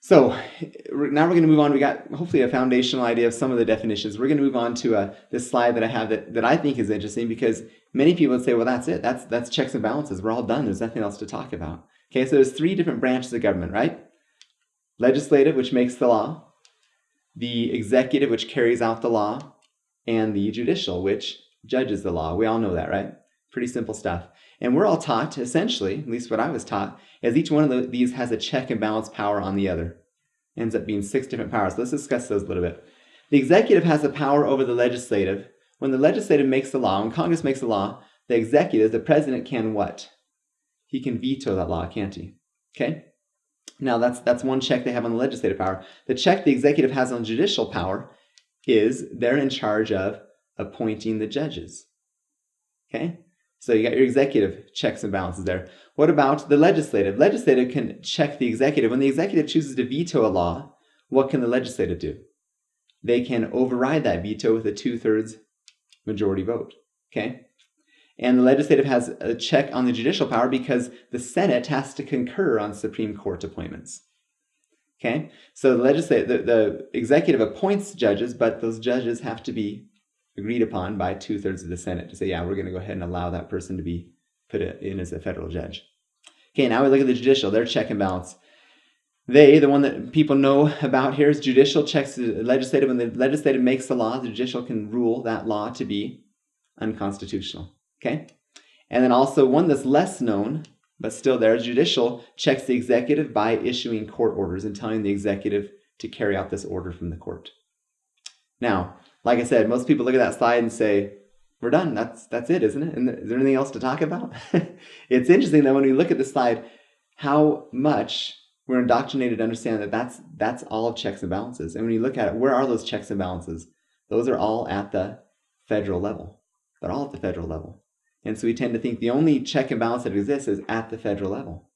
So now we're going to move on. We got hopefully a foundational idea of some of the definitions. We're going to move on to this slide that I have that I think is interesting, because many people would say, well, that's it. That's checks and balances. We're all done. There's nothing else to talk about. Okay, so there's three different branches of government, right? Legislative, which makes the law, the executive, which carries out the law, and the judicial, which judges the law. We all know that, right? Pretty simple stuff. And we're all taught, essentially, at least what I was taught, as each one of these has a check and balance power on the other. Ends up being 6 different powers. So let's discuss those a little bit. The executive has the power over the legislative. When the legislative makes the law, when Congress makes the law, the executive, the president, can what? He can veto that law, can't he? Okay? Now that's one check they have on the legislative power. The check the executive has on judicial power is they're in charge of appointing the judges. Okay? So you got your executive checks and balances there. What about the legislative? Legislative can check the executive. When the executive chooses to veto a law, what can the legislative do? They can override that veto with a 2/3 majority vote. Okay? And the legislative has a check on the judicial power because the Senate has to concur on Supreme Court appointments. Okay? So the executive appoints judges, but those judges have to be agreed upon by 2/3 of the Senate to say, yeah, we're going to go ahead and allow that person to be put in as a federal judge. Okay, now we look at the judicial, their check and balance. The one that people know about here is judicial checks the legislative. When the legislative makes the law, the judicial can rule that law to be unconstitutional. Okay? And then also one that's less known, but still there, judicial checks the executive by issuing court orders and telling the executive to carry out this order from the court. Now, like I said, most people look at that slide and say, we're done. That's it, isn't it? And is there anything else to talk about? It's interesting that when we look at this slide, how much we're indoctrinated to understand that that's all of checks and balances. And when you look at it, where are those checks and balances? Those are all at the federal level. They're all at the federal level. And so we tend to think the only check and balance that exists is at the federal level.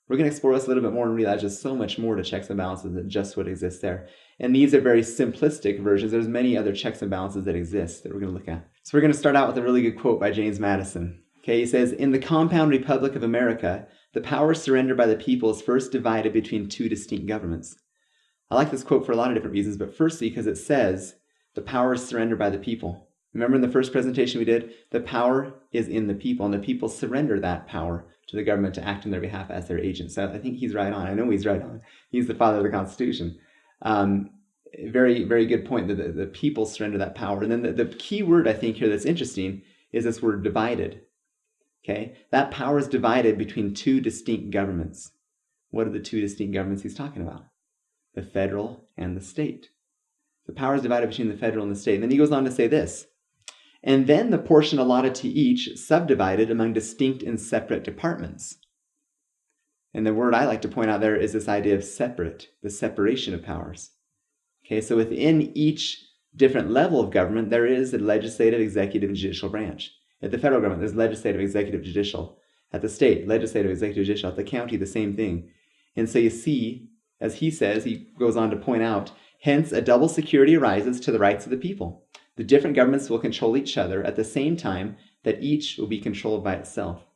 We're going to explore this a little bit more and realize there's so much more to checks and balances than just what exists there. And these are very simplistic versions. There's many other checks and balances that exist that we're going to look at. So we're going to start out with a really good quote by James Madison. Okay, he says, "In the compound Republic of America, the power surrendered by the people is first divided between two distinct governments." I like this quote for a lot of different reasons, but firstly because it says the power is surrendered by the people. Remember in the first presentation we did, the power is in the people, and the people surrender that power to the government to act on their behalf as their agents. So I think he's right on. I know he's right on. He's the father of the Constitution. Very, very good point that the people surrender that power. And then the key word I think here that's interesting is this word divided. Okay, that power is divided between two distinct governments. What are the two distinct governments he's talking about? The federal and the state. The power is divided between the federal and the state. And then he goes on to say this, "And then the portion allotted to each subdivided among distinct and separate departments." And the word I like to point out there is this idea of separate, the separation of powers. Okay, so within each different level of government, there is a legislative, executive, and judicial branch. At the federal government, there's legislative, executive, judicial. At the state, legislative, executive, judicial. At the county, the same thing. And so you see, as he says, he goes on to point out, "Hence a double security arises to the rights of the people. The different governments will control each other at the same time that each will be controlled by itself."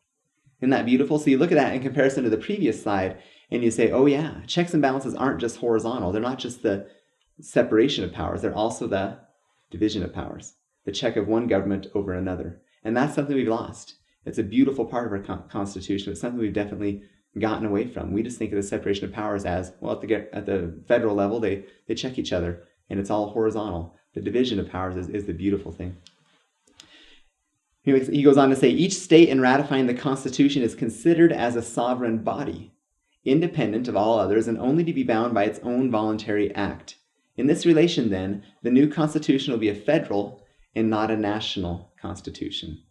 Isn't that beautiful? So you look at that in comparison to the previous slide, and you say, oh yeah, checks and balances aren't just horizontal. They're not just the separation of powers. They're also the division of powers, the check of one government over another. And that's something we've lost. It's a beautiful part of our Constitution. It's something we've definitely gotten away from. We just think of the separation of powers as, well, at the federal level, they check each other, and it's all horizontal. The division of powers is the beautiful thing. He goes on to say, "Each state in ratifying the Constitution is considered as a sovereign body, independent of all others and only to be bound by its own voluntary act. In this relation, then, the new Constitution will be a federal and not a national Constitution."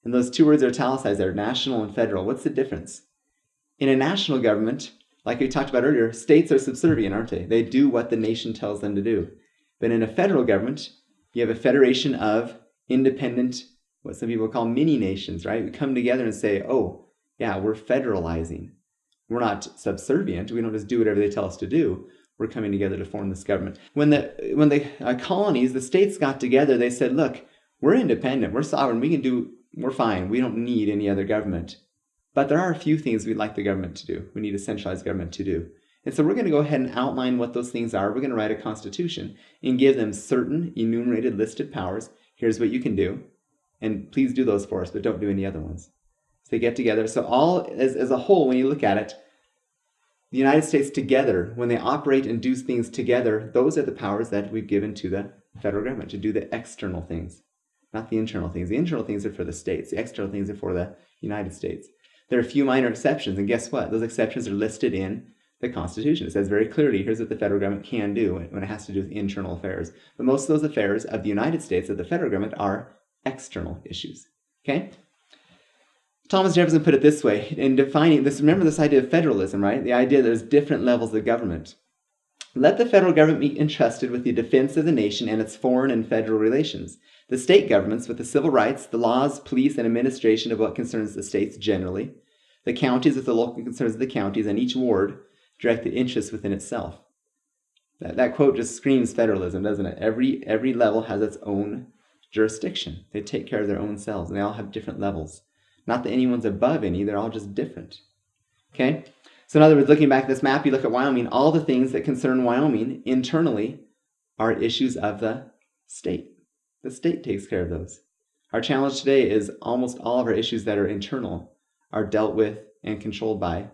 And those two words are italicized there, national and federal. What's the difference? In a national government, like we talked about earlier, states are subservient, aren't they? They do what the nation tells them to do. But in a federal government, you have a federation of independent, what some people call mini nations, right? We come together and say, oh, yeah, we're federalizing. We're not subservient. We don't just do whatever they tell us to do. We're coming together to form this government. When the colonies, the states got together, they said, look, we're independent. We're sovereign. We're fine. We don't need any other government. But there are a few things we'd like the government to do. We need a centralized government to do. And so we're going to go ahead and outline what those things are. We're going to write a constitution and give them certain enumerated listed powers. Here's what you can do. And please do those for us, but don't do any other ones. So they get together. So all, as a whole, when you look at it, the United States together, when they operate and do things together, those are the powers that we've given to the federal government to do the external things, not the internal things. The internal things are for the states. The external things are for the United States. There are a few minor exceptions, and guess what? Those exceptions are listed in the Constitution. It says very clearly, here's what the federal government can do when it has to do with internal affairs. But most of those affairs of the United States, of the federal government, are external issues. Okay? Thomas Jefferson put it this way in defining this. Remember this idea of federalism, right? The idea that there's different levels of government. Let the federal government be entrusted with the defense of the nation and its foreign and federal relations. The state governments with the civil rights, the laws, police, and administration of what concerns the states generally. The counties with the local concerns of the counties, and each ward direct the interests within itself. That quote just screams federalism, doesn't it? Every level has its own jurisdiction. They take care of their own selves, and they all have different levels. Not that anyone's above any, they're all just different. Okay? So in other words, looking back at this map, you look at Wyoming, all the things that concern Wyoming internally are issues of the state. The state takes care of those. Our challenge today is almost all of our issues that are internal are dealt with and controlled by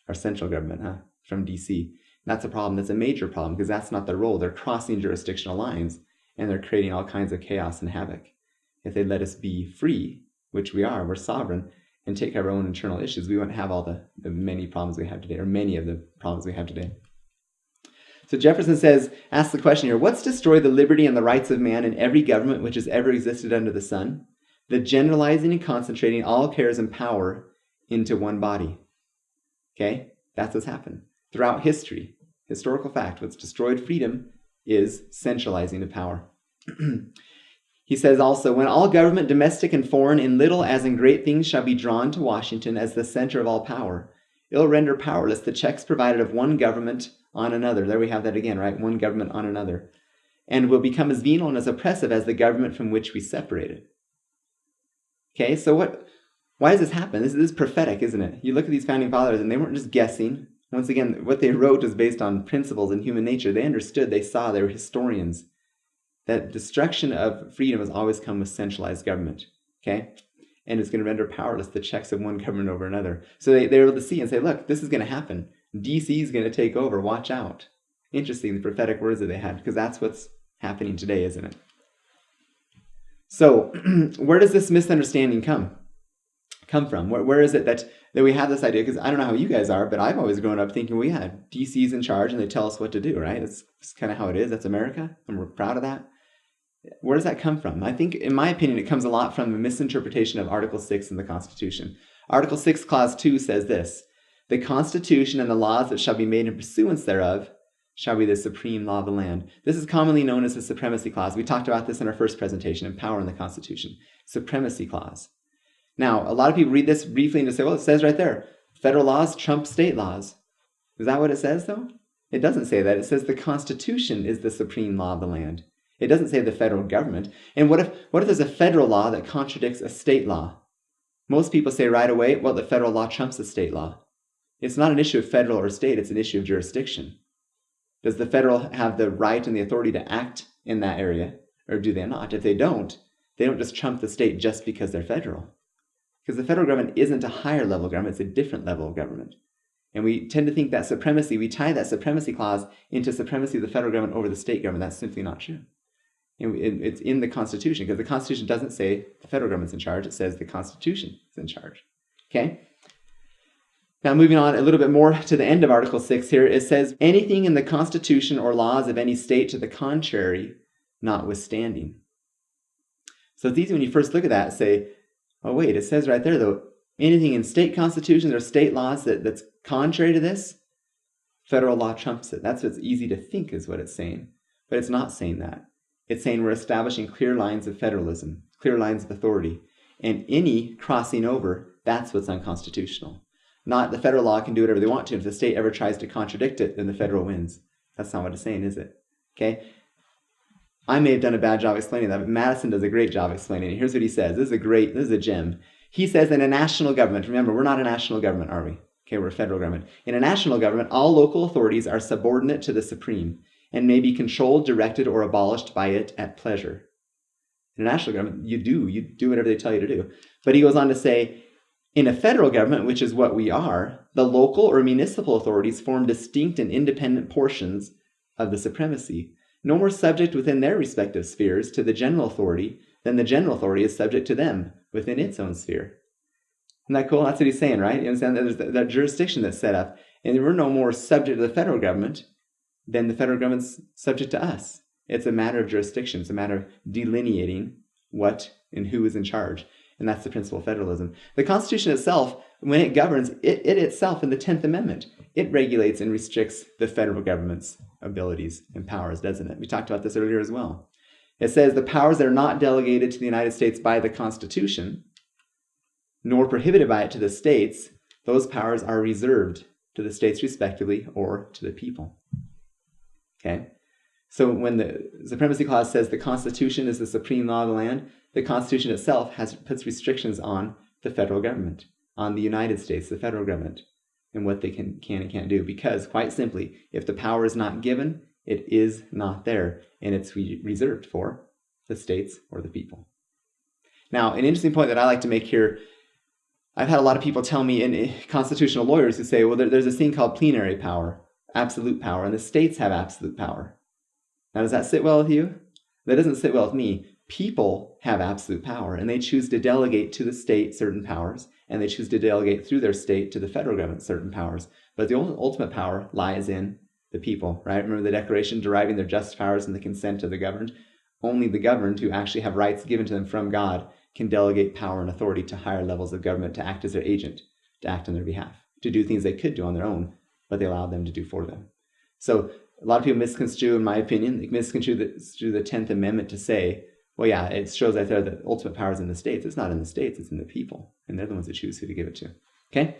our central government, from DC. And that's a problem. That's a major problem because that's not their role. They're crossing jurisdictional lines and they're creating all kinds of chaos and havoc. If they let us be free, which we are, we're sovereign, and take care of our own internal issues, we wouldn't have all the many problems we have today, or many of the problems we have today. So Jefferson says, asks the question here, what's destroyed the liberty and the rights of man in every government which has ever existed under the sun? The generalizing and concentrating all cares and power into one body. Okay? That's what's happened. Throughout history, historical fact, what's destroyed freedom is centralizing of power. He says also, when all government, domestic and foreign, in little as in great things, shall be drawn to Washington as the center of all power, it'll render powerless the checks provided of one government on another. There we have that again, right? One government on another. And will become as venal and as oppressive as the government from which we separated. Okay, so why does this happen? This is prophetic, isn't it? You look at these founding fathers and they weren't just guessing. Once again, what they wrote was based on principles in human nature. They understood, they saw, they were historians. That destruction of freedom has always come with centralized government, okay? And it's going to render powerless the checks of one government over another. So they're able to see and say, look, this is going to happen. DC is going to take over. Watch out. Interesting, the prophetic words that they had, because that's what's happening today, isn't it? So where does this misunderstanding come from? Where is it that we have this idea? Because I don't know how you guys are, but I've always grown up thinking, well, yeah, DC's in charge and they tell us what to do, right? That's kind of how it is. That's America, and we're proud of that. Where does that come from? I think, in my opinion, it comes a lot from a misinterpretation of Article 6 in the Constitution. Article 6, Clause 2 says this, the Constitution and the laws that shall be made in pursuance thereof shall be the supreme law of the land. This is commonly known as the Supremacy Clause. We talked about this in our first presentation, Power in the Constitution. Supremacy Clause. Now, a lot of people read this briefly and just say, well, it says right there, federal laws trump state laws. Is that what it says, though? It doesn't say that. It says the Constitution is the supreme law of the land. It doesn't say the federal government. And what if there's a federal law that contradicts a state law? Most people say right away, well, the federal law trumps the state law. It's not an issue of federal or state, it's an issue of jurisdiction. Does the federal have the right and the authority to act in that area, or do they not? If they don't just trump the state just because they're federal. Because the federal government isn't a higher level government, it's a different level of government. And we tend to think that supremacy, we tie that supremacy clause into supremacy of the federal government over the state government. That's simply not true. It's in the Constitution, because the Constitution doesn't say the federal government's in charge, it says the Constitution is in charge. Okay? Now moving on a little bit more to the end of Article 6 here, it says, anything in the Constitution or laws of any state to the contrary notwithstanding. So it's easy when you first look at that and say, oh wait, it says right there though, anything in state constitutions or state laws that's contrary to this, federal law trumps it. That's what's easy to think is what it's saying. But it's not saying that. It's saying we're establishing clear lines of federalism, clear lines of authority. And any crossing over, that's what's unconstitutional. Not the federal law can do whatever they want to. If the state ever tries to contradict it, then the federal wins. That's not what it's saying, is it? Okay? I may have done a bad job explaining that, but Madison does a great job explaining it. Here's what he says. This is a gem. He says in a national government, remember, we're not a national government, are we? Okay, we're a federal government. In a national government, all local authorities are subordinate to the supreme and may be controlled, directed, or abolished by it at pleasure. In a national government, you do whatever they tell you to do. But he goes on to say, in a federal government, which is what we are, the local or municipal authorities form distinct and independent portions of the supremacy, no more subject within their respective spheres to the general authority than the general authority is subject to them within its own sphere. Isn't that cool? That's what he's saying, right? You understand? There's that jurisdiction that's set up, and we're no more subject to the federal government than the federal government's subject to us. It's a matter of jurisdiction. It's a matter of delineating what and who is in charge. And that's the principle of federalism. The Constitution itself, when it governs, it itself in the 10th Amendment, it regulates and restricts the federal government's abilities and powers, doesn't it? We talked about this earlier as well. It says the powers that are not delegated to the United States by the Constitution, nor prohibited by it to the states, those powers are reserved to the states respectively or to the people. Okay? So when the Supremacy Clause says the Constitution is the supreme law of the land, the Constitution itself puts restrictions on the federal government, on the United States, the federal government, and what they can and can't do. Because, quite simply, if the power is not given, it is not there, and it's reserved for the states or the people. Now, an interesting point that I like to make here, I've had a lot of people tell me, and constitutional lawyers who say, well, there's this thing called plenary power, absolute power, and the states have absolute power. Now, does that sit well with you? That doesn't sit well with me. People have absolute power, and they choose to delegate to the state certain powers, and they choose to delegate through their state to the federal government certain powers. But the ultimate power lies in the people, right? Remember the Declaration, deriving their just powers from the consent of the governed? Only the governed, who actually have rights given to them from God, can delegate power and authority to higher levels of government to act as their agent, to act on their behalf, to do things they could do on their own, but they allowed them to do for them. So a lot of people misconstrue, in my opinion, the 10th Amendment to say, well, yeah, it shows that the ultimate power is in the states. It's not in the states, it's in the people. And they're the ones that choose who to give it to. Okay?